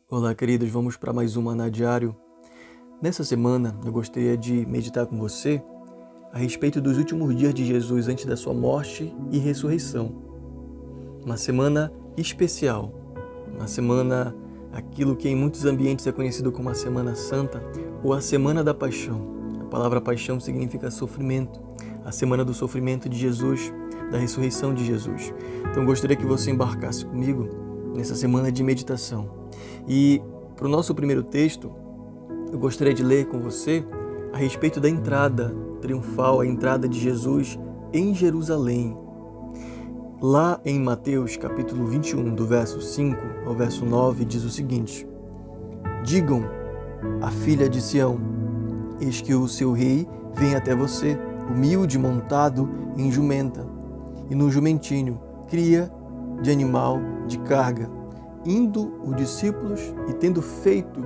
Olá, queridos, vamos para mais um Maná Diário. Nessa semana, eu gostaria de meditar com você a respeito dos últimos dias de Jesus antes da sua morte e ressurreição. Uma semana especial, uma semana, aquilo que em muitos ambientes é conhecido como a Semana Santa ou a Semana da Paixão. A palavra paixão significa sofrimento, a semana do sofrimento de Jesus, da ressurreição de Jesus. Então, eu gostaria que você embarcasse comigo nessa semana de meditação. E para o nosso primeiro texto, eu gostaria de ler com você a respeito da entrada triunfal, a entrada de Jesus em Jerusalém. Lá em Mateus capítulo 21, do verso 5 ao verso 9, diz o seguinte: Digam à filha de Sião, eis que o seu rei vem até você, humilde, montado em jumenta, e no jumentinho, cria de animal de carga. Indo os discípulos e tendo feito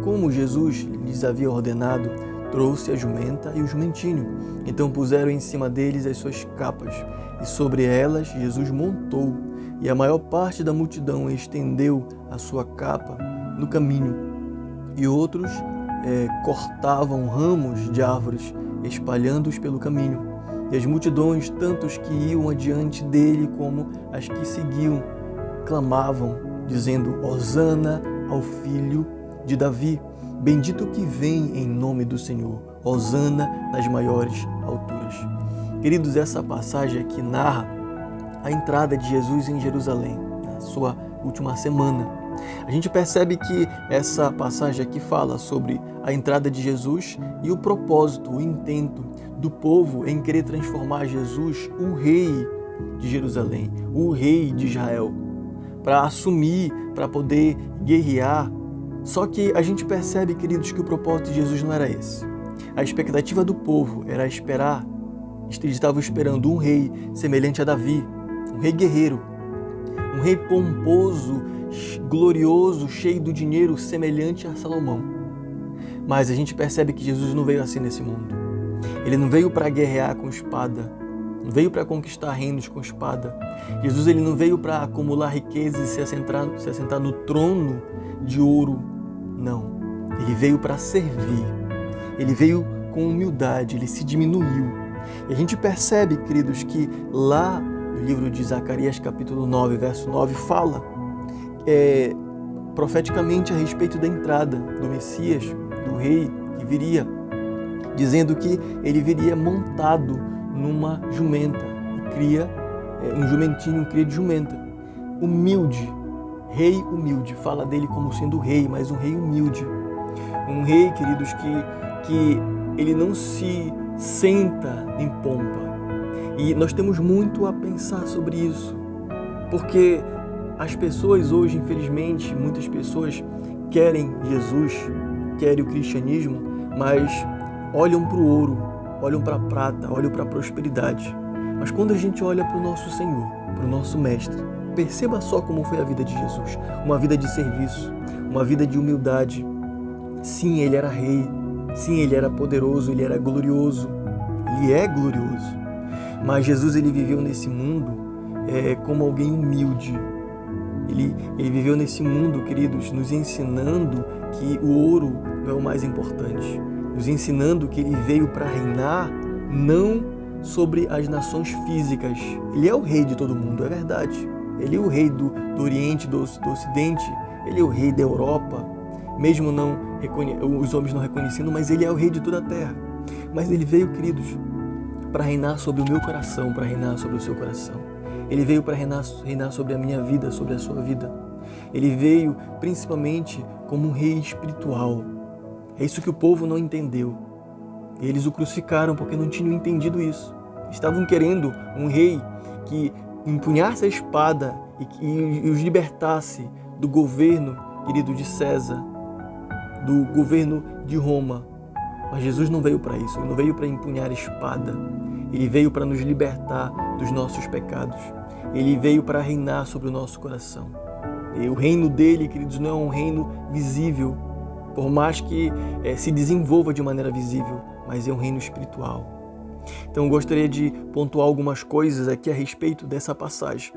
como Jesus lhes havia ordenado, trouxe a jumenta e o jumentinho. Então puseram em cima deles as suas capas, e sobre elas Jesus montou, e a maior parte da multidão estendeu a sua capa no caminho. E outros cortavam ramos de árvores, espalhando-os pelo caminho. E as multidões, tanto os que iam adiante dele como as que seguiam, clamavam, dizendo: Hosana ao filho de Davi, bendito que vem em nome do Senhor, Hosana nas maiores alturas. Queridos, essa passagem aqui narra a entrada de Jesus em Jerusalém, na sua última semana. A gente percebe que essa passagem aqui fala sobre a entrada de Jesus e o propósito, o intento do povo em querer transformar Jesus, o rei de Jerusalém, o rei de Israel, para assumir, para poder guerrear. Só que a gente percebe, queridos, que o propósito de Jesus não era esse. A expectativa do povo era esperar, eles estavam esperando um rei semelhante a Davi, um rei guerreiro, um rei pomposo, glorioso, cheio do dinheiro, semelhante a Salomão. Mas a gente percebe que Jesus não veio assim nesse mundo. Ele não veio para guerrear com espada, não veio para conquistar reinos com espada. Jesus ele não veio para acumular riquezas e se assentar no trono de ouro. Não. Ele veio para servir. Ele veio com humildade, ele se diminuiu. E a gente percebe, queridos, que lá no livro de Zacarias, capítulo 9, verso 9, fala profeticamente a respeito da entrada do Messias, do rei que viria, dizendo que ele viria montado numa jumenta, e cria um jumentinho, cria de jumenta. Humilde, rei humilde, fala dele como sendo rei, mas um rei humilde. Um rei, queridos, que ele não se senta em pompa. E nós temos muito a pensar sobre isso, porque as pessoas hoje, infelizmente, muitas pessoas querem Jesus, querem o cristianismo, mas olham para o ouro, olham para a prata, olham para a prosperidade. Mas quando a gente olha para o nosso Senhor, para o nosso Mestre, perceba só como foi a vida de Jesus. Uma vida de serviço, uma vida de humildade. Sim, ele era rei. Sim, ele era poderoso, ele era glorioso. Ele é glorioso. Mas Jesus ele viveu nesse mundo como alguém humilde. Ele viveu nesse mundo, queridos, nos ensinando que o ouro não é o mais importante. Nos ensinando que ele veio para reinar não sobre as nações físicas. Ele é o rei de todo mundo, é verdade. Ele é o rei do Oriente, do Ocidente. Ele é o rei da Europa, mesmo os homens não reconhecendo, mas ele é o rei de toda a terra. Mas ele veio, queridos, para reinar sobre o meu coração, para reinar sobre o seu coração. Ele veio para reinar sobre a minha vida, sobre a sua vida. Ele veio principalmente como um rei espiritual. É isso que o povo não entendeu. Eles o crucificaram porque não tinham entendido isso. Estavam querendo um rei que empunhasse a espada e os libertasse do governo, querido, de César, do governo de Roma. Mas Jesus não veio para isso. Ele não veio para empunhar a espada. Ele veio para nos libertar dos nossos pecados. Ele veio para reinar sobre o nosso coração. E o reino dele, queridos, não é um reino visível, por mais que se desenvolva de maneira visível, mas é um reino espiritual. Então eu gostaria de pontuar algumas coisas aqui a respeito dessa passagem.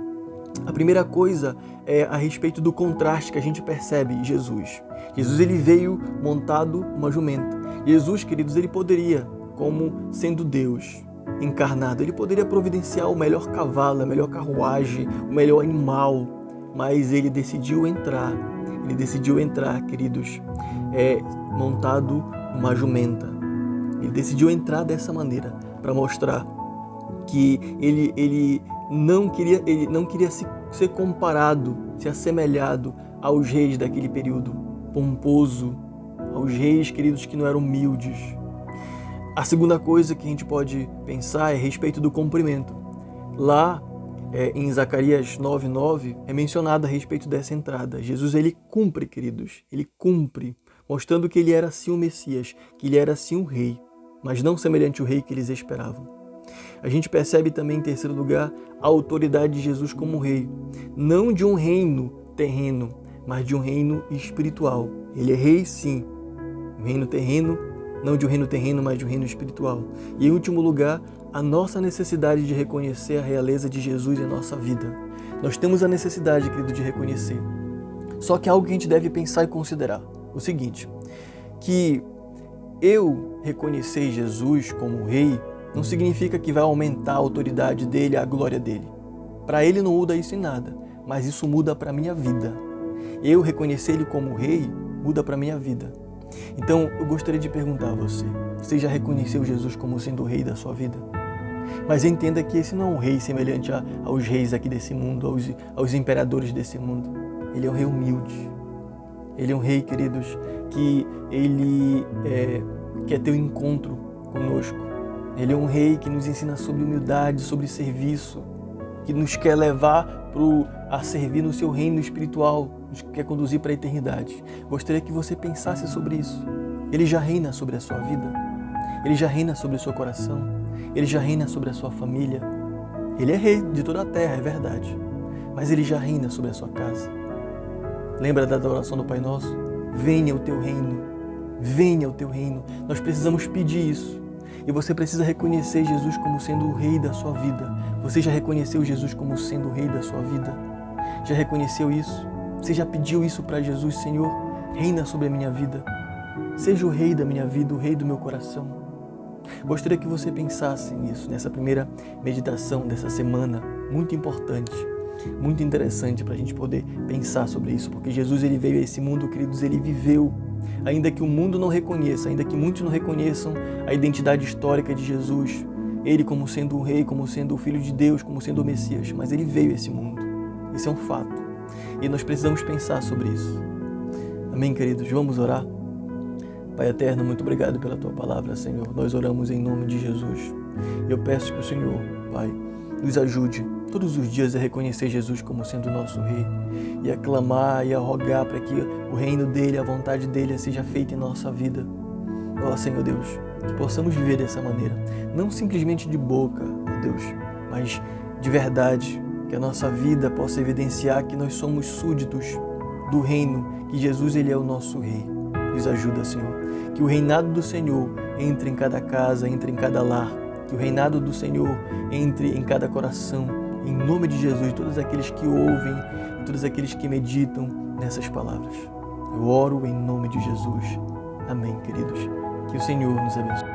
A primeira coisa é a respeito do contraste que a gente percebe em Jesus. Jesus, ele veio montado uma jumenta. Jesus, queridos, ele poderia, como sendo Deus encarnado, ele poderia providenciar o melhor cavalo, a melhor carruagem, o melhor animal, mas ele decidiu entrar, queridos, montado numa jumenta. Ele decidiu entrar dessa maneira para mostrar que ele não queria ser comparado, se assemelhado aos reis daquele período pomposo, aos reis, queridos, que não eram humildes. A segunda coisa que a gente pode pensar é a respeito do cumprimento. Lá em Zacarias 9:9 é mencionado a respeito dessa entrada. Jesus, ele cumpre, queridos, ele cumpre, mostrando que ele era sim o Messias, que ele era sim o rei, mas não semelhante ao rei que eles esperavam. A gente percebe também, em terceiro lugar, a autoridade de Jesus como rei, não de um reino terreno, mas de um reino espiritual. Ele é rei, sim, um reino terreno, não de um reino terreno, mas de um reino espiritual. E em último lugar, a nossa necessidade de reconhecer a realeza de Jesus em nossa vida. Nós temos a necessidade, querido, de reconhecer. Só que é algo que a gente deve pensar e considerar. O seguinte, que eu reconhecer Jesus como rei não significa que vai aumentar a autoridade dele, a glória dele. Para ele não muda isso em nada, mas isso muda para a minha vida. Eu reconhecer ele como rei muda para a minha vida. Então, eu gostaria de perguntar a você, você já reconheceu Jesus como sendo o rei da sua vida? Mas entenda que esse não é um rei semelhante aos reis aqui desse mundo, aos imperadores desse mundo. Ele é um rei humilde. Ele é um rei, queridos, que ele quer ter um encontro conosco. Ele é um rei que nos ensina sobre humildade, sobre serviço, que nos quer levar a servir no seu reino espiritual, nos quer conduzir para a eternidade. Gostaria que você pensasse sobre isso. Ele já reina sobre a sua vida, ele já reina sobre o seu coração, ele já reina sobre a sua família. Ele é rei de toda a terra, é verdade, mas ele já reina sobre a sua casa. Lembra da oração do Pai Nosso? Venha o teu reino, venha o teu reino. Nós precisamos pedir isso. E você precisa reconhecer Jesus como sendo o rei da sua vida. Você já reconheceu Jesus como sendo o rei da sua vida? Já reconheceu isso? Você já pediu isso para Jesus? Senhor, reina sobre a minha vida. Seja o rei da minha vida, o rei do meu coração. Gostaria que você pensasse nisso, nessa primeira meditação dessa semana, muito importante, muito interessante para a gente poder pensar sobre isso, porque Jesus, ele veio a esse mundo, queridos, ele viveu. Ainda que o mundo não reconheça, ainda que muitos não reconheçam a identidade histórica de Jesus, ele como sendo o rei, como sendo o Filho de Deus, como sendo o Messias, mas ele veio a esse mundo. Isso é um fato. E nós precisamos pensar sobre isso. Amém, queridos? Vamos orar? Pai eterno, muito obrigado pela Tua palavra, Senhor. Nós oramos em nome de Jesus. Eu peço que o Senhor, Pai, nos ajude todos os dias a reconhecer Jesus como sendo o nosso Rei e a clamar e a rogar para que o reino dEle, a vontade dEle seja feita em nossa vida. Ó Senhor Deus, que possamos viver dessa maneira, não simplesmente de boca, ó Deus, mas de verdade, que a nossa vida possa evidenciar que nós somos súditos do reino, que Jesus, Ele é o nosso Rei. Nos ajuda, Senhor, que o reinado do Senhor entre em cada casa, entre em cada lar, que o reinado do Senhor entre em cada coração, em nome de Jesus, todos aqueles que ouvem, todos aqueles que meditam nessas palavras. Eu oro em nome de Jesus. Amém, queridos. Que o Senhor nos abençoe.